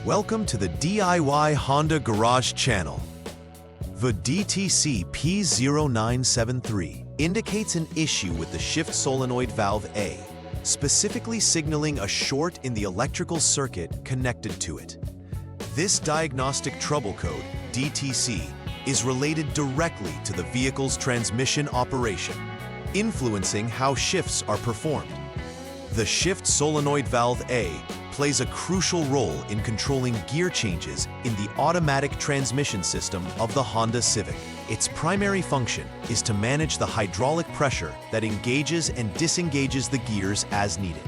Welcome to the DIY Honda Garage channel. The DTC P0973 indicates an issue with the Shift Solenoid Valve A, specifically signaling a short in the electrical circuit connected to it. This diagnostic trouble code, DTC, is related directly to the vehicle's transmission operation, influencing how shifts are performed. The Shift Solenoid Valve A plays a crucial role in controlling gear changes in the automatic transmission system of the Honda Civic. Its primary function is to manage the hydraulic pressure that engages and disengages the gears as needed.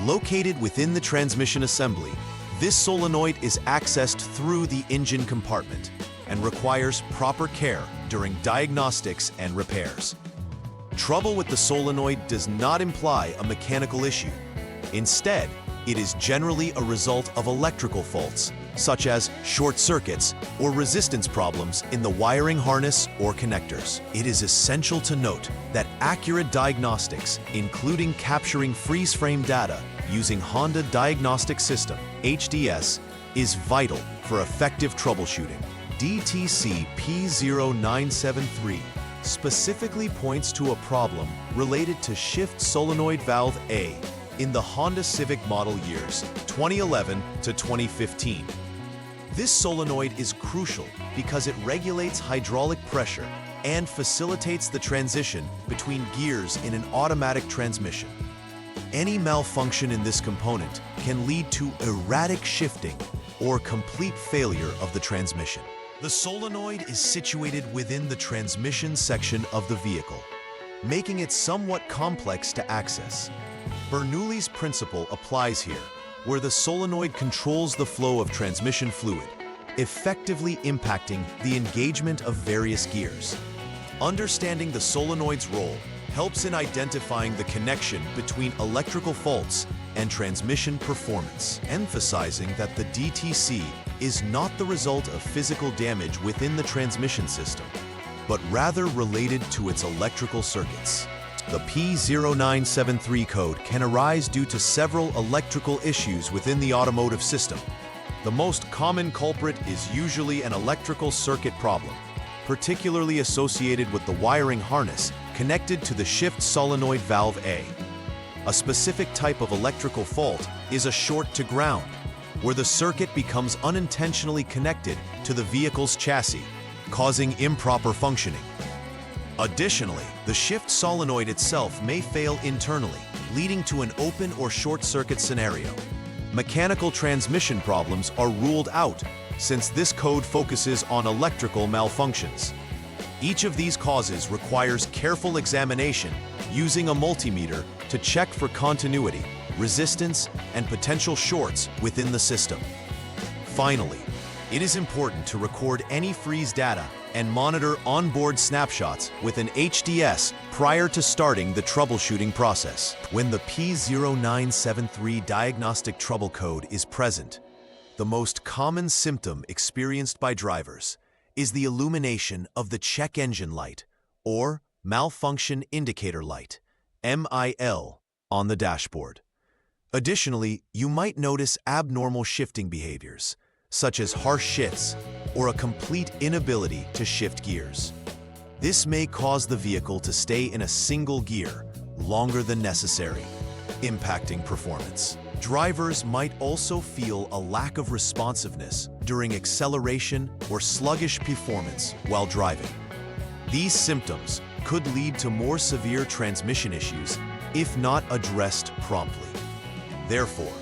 Located within the transmission assembly, this solenoid is accessed through the engine compartment and requires proper care during diagnostics and repairs. Trouble with the solenoid does not imply a mechanical issue. Instead, it is generally a result of electrical faults, such as short circuits or resistance problems in the wiring harness or connectors. It is essential to note that accurate diagnostics, including capturing freeze-frame data using Honda Diagnostic System, HDS, is vital for effective troubleshooting. DTC P0973 specifically points to a problem related to Shift Solenoid Valve A in the Honda Civic model years 2011 to 2015. This solenoid is crucial because it regulates hydraulic pressure and facilitates the transition between gears in an automatic transmission. Any malfunction in this component can lead to erratic shifting or complete failure of the transmission. The solenoid is situated within the transmission section of the vehicle, making it somewhat complex to access. Bernoulli's principle applies here, where the solenoid controls the flow of transmission fluid, effectively impacting the engagement of various gears. Understanding the solenoid's role helps in identifying the connection between electrical faults and transmission performance, emphasizing that the DTC is not the result of physical damage within the transmission system, but rather related to its electrical circuits. The P0973 code can arise due to several electrical issues within the automotive system. The most common culprit is usually an electrical circuit problem, particularly associated with the wiring harness connected to the Shift Solenoid Valve A. A specific type of electrical fault is a short to ground, where the circuit becomes unintentionally connected to the vehicle's chassis, causing improper functioning. Additionally, the shift solenoid itself may fail internally, leading to an open or short circuit scenario. Mechanical transmission problems are ruled out since this code focuses on electrical malfunctions. Each of these causes requires careful examination using a multimeter to check for continuity, resistance, and potential shorts within the system. Finally, it is important to record any freeze data and monitor onboard snapshots with an HDS prior to starting the troubleshooting process. When the P0973 diagnostic trouble code is present, the most common symptom experienced by drivers is the illumination of the check engine light or malfunction indicator light, MIL, on the dashboard. Additionally, you might notice abnormal shifting behaviors, such as harsh shifts or a complete inability to shift gears. This may cause the vehicle to stay in a single gear longer than necessary, impacting performance. Drivers might also feel a lack of responsiveness during acceleration or sluggish performance while driving. These symptoms could lead to more severe transmission issues if not addressed promptly. Therefore,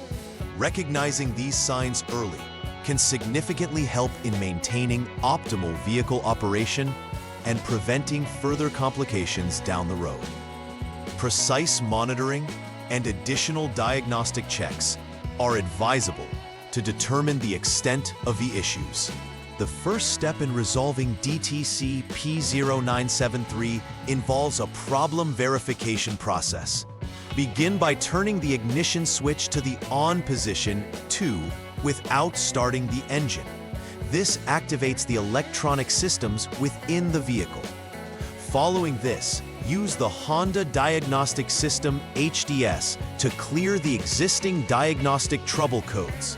recognizing these signs early can significantly help in maintaining optimal vehicle operation and preventing further complications down the road. Precise monitoring and additional diagnostic checks are advisable to determine the extent of the issues. The first step in resolving DTC P0973 involves a problem verification process. Begin by turning the ignition switch to the on position without starting the engine. This activates the electronic systems within the vehicle. Following this, use the Honda Diagnostic System HDS to clear the existing diagnostic trouble codes.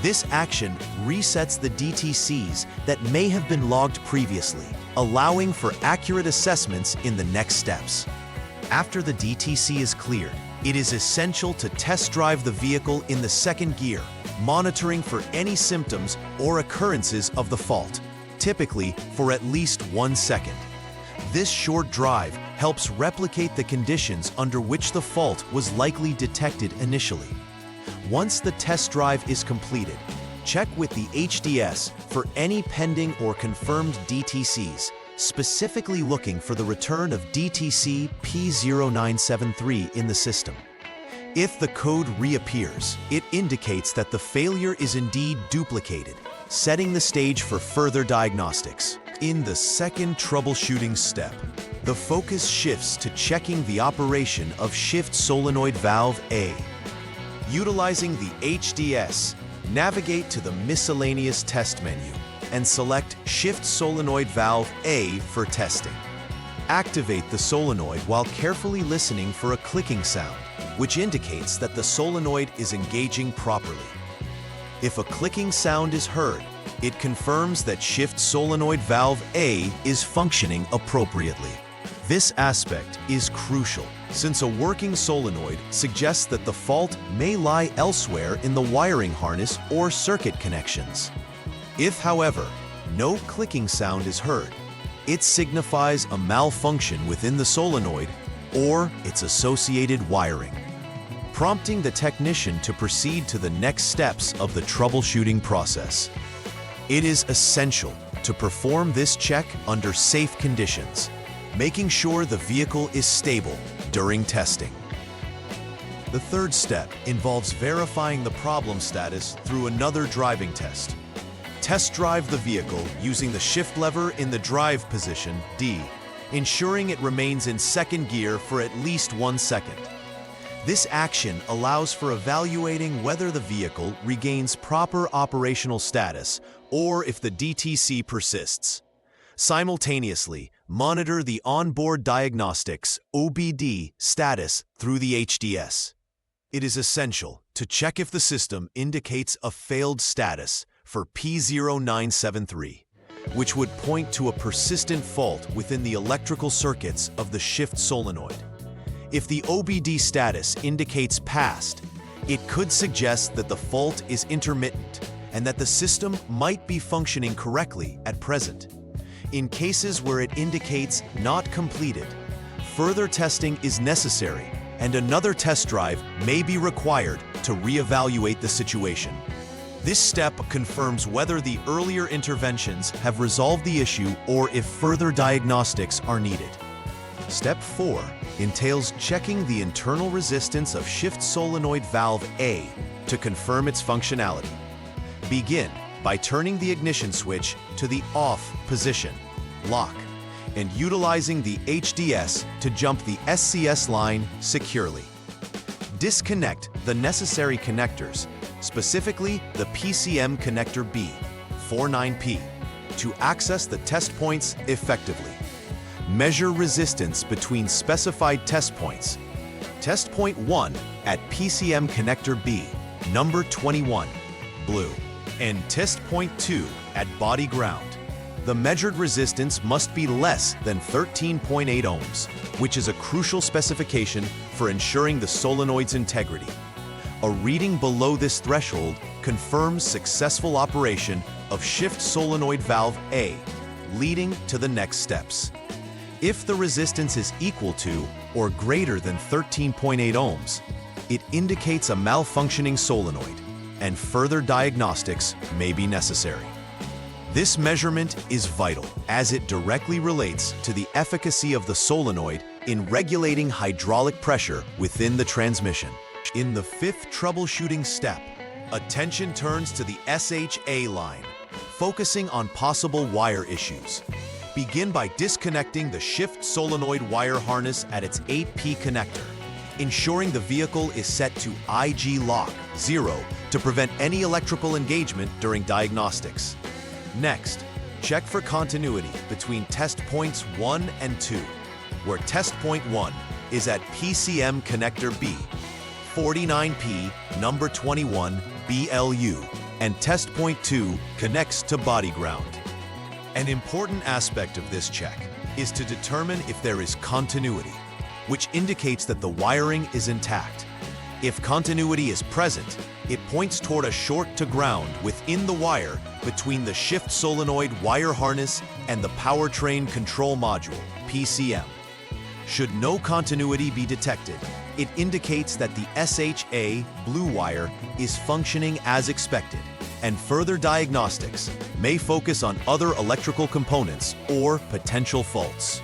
This action resets the DTCs that may have been logged previously, allowing for accurate assessments in the next steps. After the DTC is cleared, it is essential to test drive the vehicle in the second gear, monitoring for any symptoms or occurrences of the fault, typically for at least 1 second. This short drive helps replicate the conditions under which the fault was likely detected initially. Once the test drive is completed, check with the HDS for any pending or confirmed DTCs, specifically looking for the return of DTC P0973 in the system. If the code reappears, it indicates that the failure is indeed duplicated, setting the stage for further diagnostics. In the second troubleshooting step, the focus shifts to checking the operation of Shift Solenoid Valve A. Utilizing the HDS, navigate to the Miscellaneous Test menu and select Shift Solenoid Valve A for testing. Activate the solenoid while carefully listening for a clicking sound, which indicates that the solenoid is engaging properly. If a clicking sound is heard, it confirms that Shift Solenoid Valve A is functioning appropriately. This aspect is crucial, since a working solenoid suggests that the fault may lie elsewhere in the wiring harness or circuit connections. If, however, no clicking sound is heard, it signifies a malfunction within the solenoid or its associated wiring, prompting the technician to proceed to the next steps of the troubleshooting process. It is essential to perform this check under safe conditions, making sure the vehicle is stable during testing. The third step involves verifying the problem status through another driving test. Test drive the vehicle using the shift lever in the drive position, D, ensuring it remains in second gear for at least 1 second. This action allows for evaluating whether the vehicle regains proper operational status or if the DTC persists. Simultaneously, monitor the onboard diagnostics (OBD) status through the HDS. It is essential to check if the system indicates a failed status for P0973, which would point to a persistent fault within the electrical circuits of the shift solenoid. If the OBD status indicates passed, it could suggest that the fault is intermittent and that the system might be functioning correctly at present. In cases where it indicates not completed, further testing is necessary and another test drive may be required to reevaluate the situation. This step confirms whether the earlier interventions have resolved the issue or if further diagnostics are needed. Step 4 entails checking the internal resistance of Shift Solenoid Valve A to confirm its functionality. Begin by turning the ignition switch to the off position, lock, and utilizing the HDS to jump the SCS line securely. Disconnect the necessary connectors, specifically the PCM connector B, 49P, to access the test points effectively. Measure resistance between specified test points. Test point 1 at PCM connector B, number 21, blue, and test point 2 at body ground. The measured resistance must be less than 13.8 ohms, which is a crucial specification for ensuring the solenoid's integrity. A reading below this threshold confirms successful operation of Shift Solenoid Valve A, leading to the next steps. If the resistance is equal to or greater than 13.8 ohms, it indicates a malfunctioning solenoid, and further diagnostics may be necessary. This measurement is vital as it directly relates to the efficacy of the solenoid in regulating hydraulic pressure within the transmission. In the fifth troubleshooting step, attention turns to the SHA line, focusing on possible wire issues. Begin by disconnecting the shift solenoid wire harness at its 8P connector, ensuring the vehicle is set to IG lock 0 to prevent any electrical engagement during diagnostics. Next, check for continuity between test points 1 and 2, where test point 1 is at PCM connector B, 49P number 21 BLU, and test point 2 connects to body ground. An important aspect of this check is to determine if there is continuity, which indicates that the wiring is intact. If continuity is present, it points toward a short to ground within the wire between the shift solenoid wire harness and the powertrain control module, PCM. Should no continuity be detected, it indicates that the SHA blue wire is functioning as expected, and further diagnostics may focus on other electrical components or potential faults.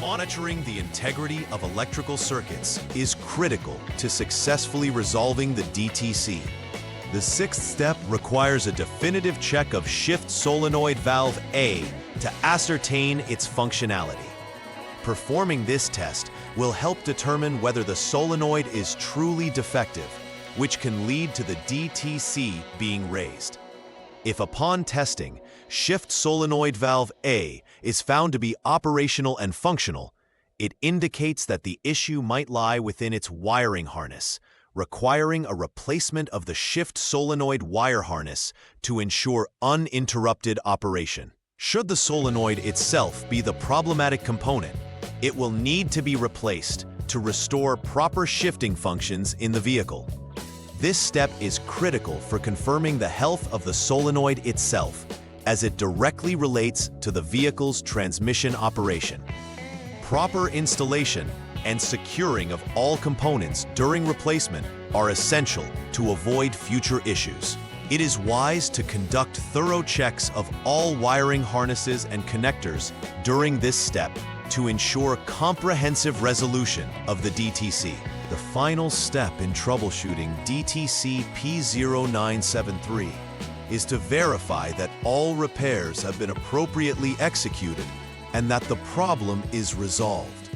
Monitoring the integrity of electrical circuits is critical to successfully resolving the DTC. The sixth step requires a definitive check of Shift Solenoid Valve A to ascertain its functionality. Performing this test will help determine whether the solenoid is truly defective, which can lead to the DTC being raised. If upon testing, Shift Solenoid Valve A is found to be operational and functional, it indicates that the issue might lie within its wiring harness, requiring a replacement of the shift solenoid wire harness to ensure uninterrupted operation. Should the solenoid itself be the problematic component, it will need to be replaced to restore proper shifting functions in the vehicle. This step is critical for confirming the health of the solenoid itself, as it directly relates to the vehicle's transmission operation. Proper installation and securing of all components during replacement are essential to avoid future issues. It is wise to conduct thorough checks of all wiring harnesses and connectors during this step to ensure comprehensive resolution of the DTC. The final step in troubleshooting DTC P0973 is to verify that all repairs have been appropriately executed and that the problem is resolved.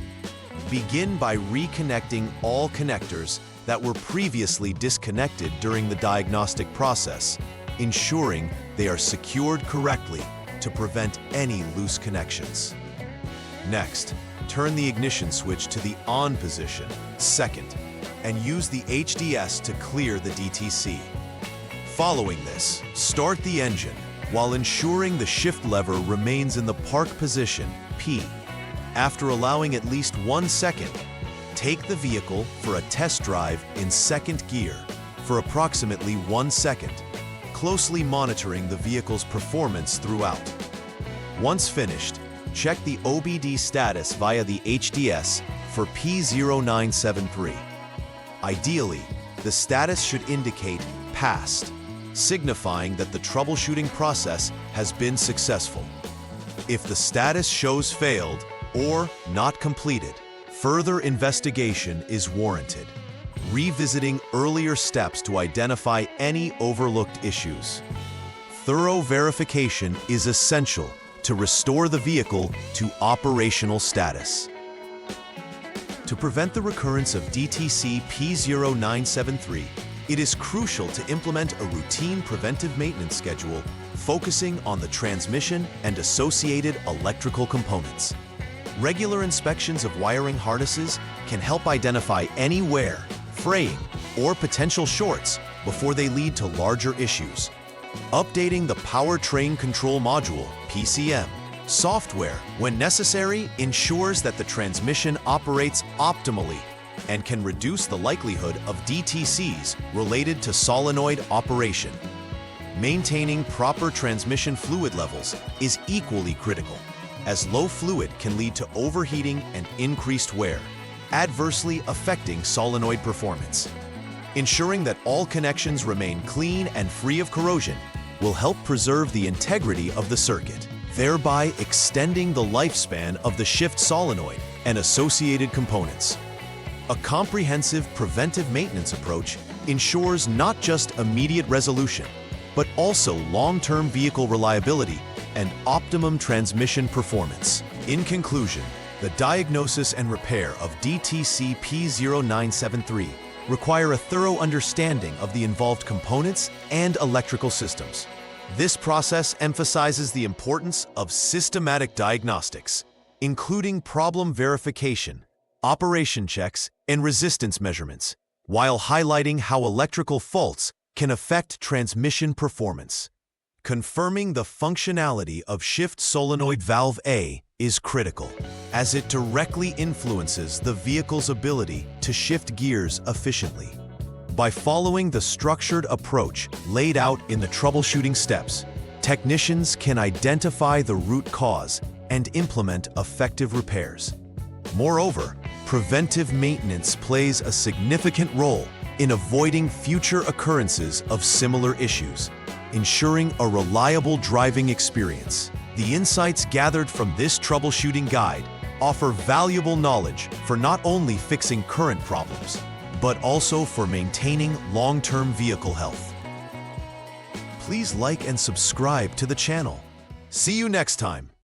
Begin by reconnecting all connectors that were previously disconnected during the diagnostic process, ensuring they are secured correctly to prevent any loose connections. Next, turn the ignition switch to the on position, second, and use the HDS to clear the DTC. Following this, start the engine while ensuring the shift lever remains in the park position, P. After allowing at least 1 second, take the vehicle for a test drive in second gear for approximately 1 second, closely monitoring the vehicle's performance throughout. Once finished, check the OBD status via the HDS for P0973. Ideally, the status should indicate passed, signifying that the troubleshooting process has been successful. If the status shows failed or not completed, further investigation is warranted, revisiting earlier steps to identify any overlooked issues. Thorough verification is essential to restore the vehicle to operational status. To prevent the recurrence of DTC P0973, it is crucial to implement a routine preventive maintenance schedule focusing on the transmission and associated electrical components. Regular inspections of wiring harnesses can help identify any wear, fraying, or potential shorts before they lead to larger issues. Updating the powertrain control module, PCM, software, when necessary, ensures that the transmission operates optimally and can reduce the likelihood of DTCs related to solenoid operation. Maintaining proper transmission fluid levels is equally critical, as low fluid can lead to overheating and increased wear, adversely affecting solenoid performance. Ensuring that all connections remain clean and free of corrosion will help preserve the integrity of the circuit, thereby extending the lifespan of the shift solenoid and associated components. A comprehensive preventive maintenance approach ensures not just immediate resolution, but also long-term vehicle reliability and optimum transmission performance. In conclusion, the diagnosis and repair of DTC P0973 require a thorough understanding of the involved components and electrical systems. This process emphasizes the importance of systematic diagnostics, including problem verification, operation checks, and resistance measurements, while highlighting how electrical faults can affect transmission performance. Confirming the functionality of Shift Solenoid Valve A is critical, as it directly influences the vehicle's ability to shift gears efficiently. By following the structured approach laid out in the troubleshooting steps, technicians can identify the root cause and implement effective repairs. Moreover, preventive maintenance plays a significant role in avoiding future occurrences of similar issues, ensuring a reliable driving experience. The insights gathered from this troubleshooting guide offer valuable knowledge for not only fixing current problems, but also for maintaining long-term vehicle health. Please like and subscribe to the channel. See you next time.